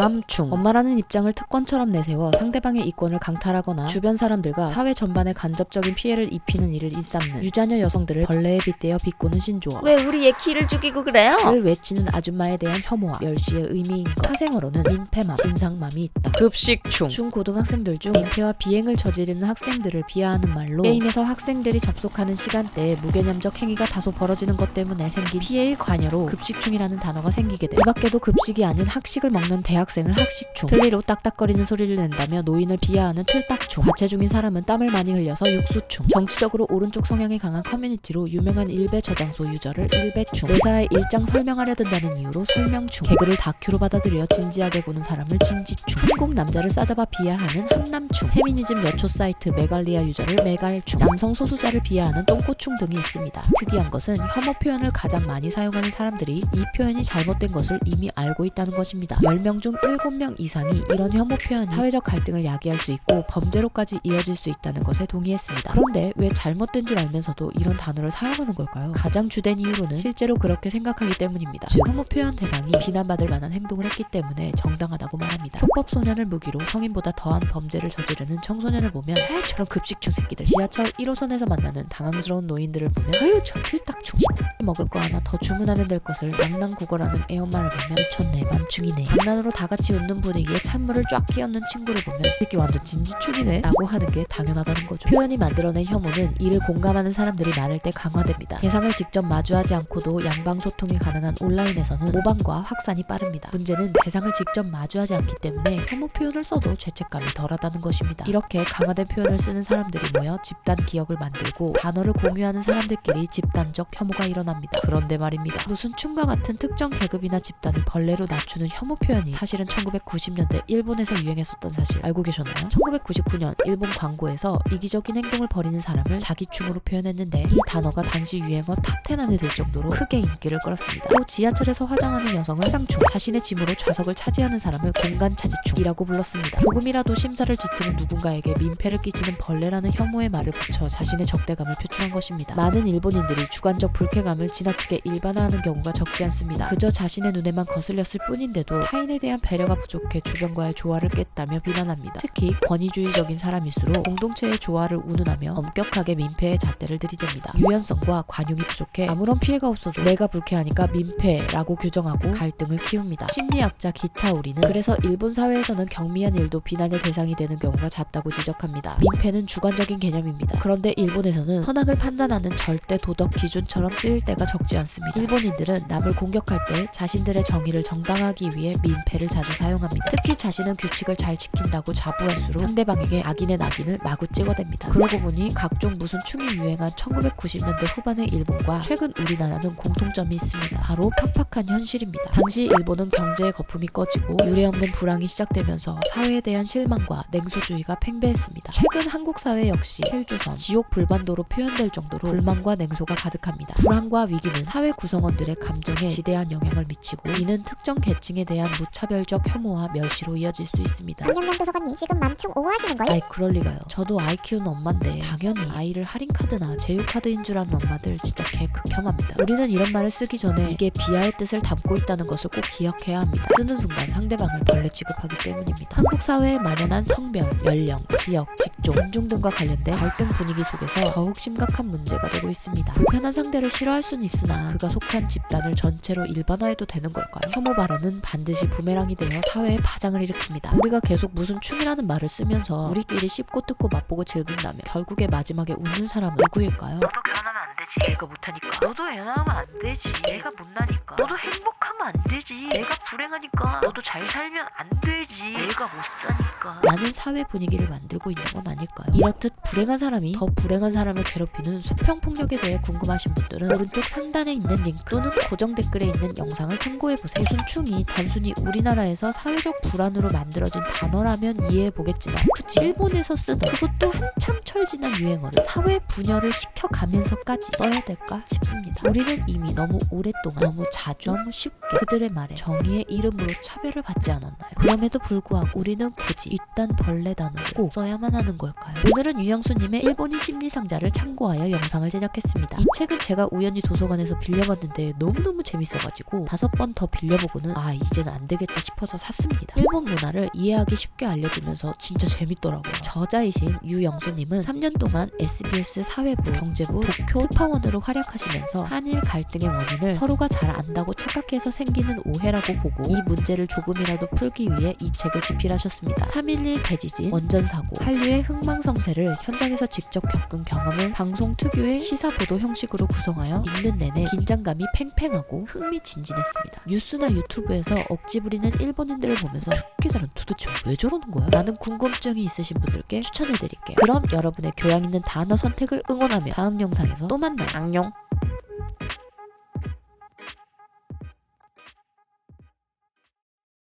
맘충. 엄마라는 입장을 특권처럼 내세워 상대방의 이권을 강탈하거나 주변 사람들과 사회 전반에 간접적인 피해를 입히는 일을 일삼는 유자녀 여성들을 벌레에 빗대어 비꼬는 신조어. 왜 우리 애 키를 죽이고 그래요? 를 외치는 아줌마에 대한 혐오와 멸시의 의미인 것. 사생어로는 민폐맘, 진상맘이 있다. 급식충. 중고등학생들 중 민폐와 비행을 저지르는 학생들을 비하하는 말로 게임에서 학생들이 접속하는 시간대에 무개념적 행위가 다소 벌어지는 것 때문에 생긴 피해의 관여로 급식충이라는 단어가 생기게 돼. 이 밖에도 급식이 아닌 학식을 먹는 대학생을 학식충, 틀니로 딱딱거리는 소리를 낸다며 노인을 비하하는 틀딱충, 과체 중인 사람은 땀을 많이 흘려서 육수충, 정치적으로 오른쪽 성향이 강한 커뮤니티로 유명한 일베 저장소 유저를 일베충, 회사의 일장 설명하려 든다는 이유로 설명충, 개그를 다큐로 받아들여 진지하게 보는 사람을 진지충, 한국 남자를 싸잡아 비하하는 한남충, 페미니즘 여초 사이트 메갈리아 유저를 메갈충, 남성 소수자를 비하하는 똥꼬충 등이 있습니다. 특이한 것은 혐오 표현을 가장 많이 사용하는 사람들이 이 표현이 잘못된 것을 이미 알고 있다는 것입니다. 10명 중 7명 이상이 이런 혐오 표현이 사회적 갈등을 야기할 수 있고 범죄로까지 이어질 수 있다는 것에 동의했습니다. 그런데 왜 잘못된 줄 알면서도 이런 단어를 사용하는 걸까요? 가장 주된 이유로는 실제로 그렇게 생각하기 때문입니다. 즉 혐오 표현 대상이 비난받을 만한 행동을 했기 때문에 정당하다고 말합니다. 촉법 소년을 무기로 성인보다 더한 범죄를 저지르는 청소년을 보면 저런 급식충 새끼들, 지하철 1호선에서 만나는 당황스러운 노인들을 보면 저 틀딱충, 먹을 거 하나 더 주문하면 될 것을 낭낭국어라는 애엄마를 보면 미쳤네, 맘충이네, 장난으로 다 같이 웃는 분위기에 찬물을 쫙 끼얹는 친구를 보면 이 새끼 완전 진지충이네 라고 하는 게 당연하다는 거죠. 표현이 만들어낸 혐오는 이를 공감하는 사람들이 많을 때 강화됩니다. 대상을 직접 마주하지 않고도 양방 소통이 가능한 온라인에서는 모방과 확산이 빠릅니다. 문제는 대상을 직접 마주하지 않기 때문에 혐오 표현을 써도 죄책감이 덜하다는 것입니다. 이렇게 강화된 표현을 쓰는 사람들이 모여 집단 기억을 만들고 단어를 공유하는 사람들끼리 집단적 혐오가 일어납니다. 그런데 말입니다. 무슨 춤과 같은 특정 계급이나 집단을 벌레로 낮추는 혐오 표현이 사실은 1990년대 일본에서 유행했었던 사실 알고 계셨나요? 1999년 일본 광고에서 이기적인 행동을 벌이는 사람을 자기충으로 표현했는데 이 단어가 당시 유행어 탑10 안에 들 정도로 크게 인기를 끌었습니다. 또 지하철에서 화장하는 여성을 화장충, 자신의 짐으로 좌석을 차지하는 사람을 공간차지충이라고 불렀습니다. 조금이라도 심사를 뒤트는 누군가에게 민폐를 끼치는 벌레라는 혐오의 말을 붙여 자신의 적대감을 표출한 것입니다. 많은 일본인들이 주관적 불쾌감을 지나치게 일반화하는 경우가 적지 않습니다. 그저 자신의 눈에만 거슬렸을 뿐인데도 타인에 대한 배려가 부족해 주변과의 조화를 깼다며 비난합니다. 특히 권위주의적인 사람일수록 공동체의 조화를 운운하며 엄격하게 민폐의 잣대를 들이댑니다. 유연성과 관용이 부족해 아무런 피해가 없어도 내가 불쾌하니까 민폐라고 규정하고 갈등을 키웁니다. 심리학자 기타우리는 그래서 일본 사회에서는 경미한 일도 비난의 대상이 되는 경우가 잦다고 지적합니다. 민폐는 주관적인 개념입니다. 그런데 일본에서는 선악을 판단하는 절대 도덕 기준처럼 쓰일 때가 적지 않습니다. 일본인들은 남을 공격할 때 자신들의 정의를 정당하기 위해 민폐를 자주 사용합니다. 특히 자신은 규칙을 잘 지킨다고 자부할수록 상대방에게 악인의 낙인을 마구 찍어댑니다. 그러고 보니 각종 무슨 춤이 유행한 1990년대 후반의 일본과 최근 우리나라는 공통점이 있습니다. 바로 팍팍한 현실입니다. 당시 일본은 경제의 거품이 꺼지고 유례없는 불황이 시작되면서 사회에 대한 실망과 냉소주의가 팽배했습니다. 최근 한국 사회 역시 헬조선, 지옥 불반도로 표현될 정도로 불만과 냉소가 가득합니다. 불황과 위기는 사회 구성원들의 감정에 지대한 영향을 미치고 이는 특정 계층에 대한 무차별적 혐오와 멸시로 이어질 수 있습니다. 강영남 도서관님 지금 맘충 오하시는 거예요? 아이 그럴 리가요. 저도 아이 키우는 엄마인데 당연히 아이를 할인카드나 제휴카드인 줄 아는 엄마들 진짜 개 극혐합니다. 우리는 이런 말을 쓰기 전에 이게 비하의 뜻을 담고 있다는 것을 꼭 기억해야 합니다. 쓰는 순간 상대방을 벌레 취급하기 때문입니다. 한국 사회에 만연한 성별, 연령, 지역, 직종, 인종 등과 관련된 갈등 분위기 속에서 더욱 심각한 문제가 되고 있습니다. 불편한 상대를 싫어할 수는 있으나 그가 속한 집단을 전체로 일반화해도 되는 걸까요? 혐오 발언은 반드시 부메랑이 되어 사회에 파장을 일으킵니다. 우리가 계속 무슨 충이라는 말을 쓰면서 우리끼리 씹고 뜯고 맛보고 즐긴다면 결국에 마지막에 웃는 사람은 누구일까요? 너도 결혼하면 안 되지. 내가 못하니까. 너도 애 낳으면 안 되지. 내가 못나니까. 너도 행복하면 안 되지. 내가 불행하니까. 너도 잘 살면 안 되지. 내가 못 사니까. 라는 사회 분위기를 만들고 있는 건 아닐까요? 이렇듯 불행한 사람이 더 불행한 사람을 괴롭히는 수평폭력에 대해 궁금하신 분들은 오른쪽 상단에 있는 링크 또는 고정 댓글에 있는 영상을 참고해보세요. 무슨 충이 단순히 우리나라에서 사회적 불안으로 만들어진 단어라면 이해해보겠지만 굳이 일본에서 쓰던 그것도 한참 철 지난 유행어를 사회 분열을 시켜가면서까지 써야 될까 싶습니다. 우리는 이미 너무 오랫동안 너무 자주 너무 쉽게 그들의 말에 정의의 이름으로 차별을 받지 않았나요? 그럼에도 불구하고 우리는 굳이 이딴 벌레 단어를 꼭 써야만 하는 걸까요? 오늘은 유영수님의 일본인 심리상자를 참고하여 영상을 제작했습니다. 이 책은 제가 우연히 도서관에서 빌려봤는데 너무너무 재밌어가지고 5번 더 빌려보고는 이제는 안 되겠다 싶어서 샀습니다. 일본 문화를 이해하기 쉽게 알려주면서 진짜 재밌더라고요. 저자이신 유영수님은 3년 동안 SBS 사회부, 경제부, 도쿄 특파원으로 활약하시면서 한일 갈등의 원인을 서로가 잘 안다고 착각해서 생기는 오해라고 보고 이 문제를 조금이라도 풀기 위해 이 책을 집필하셨습니다. 3.11 대지진, 원전사고, 한류의 흥망성쇠를 현장에서 직접 겪은 경험을 방송 특유의 시사보도 형식으로 구성하여 읽는 내내 긴장감이 팽팽하고 흥미진진했습니다. 뉴스나 유튜브에서 억지 부리는 일본인들을 보면서 기자는 도대체 왜 저러는 거야? 라는 궁금증이 있으신 분들께 추천해드릴게요. 그럼 여러분의 교양 있는 단어 선택을 응원하며 다음 영상에서 또 만나요. 안녕.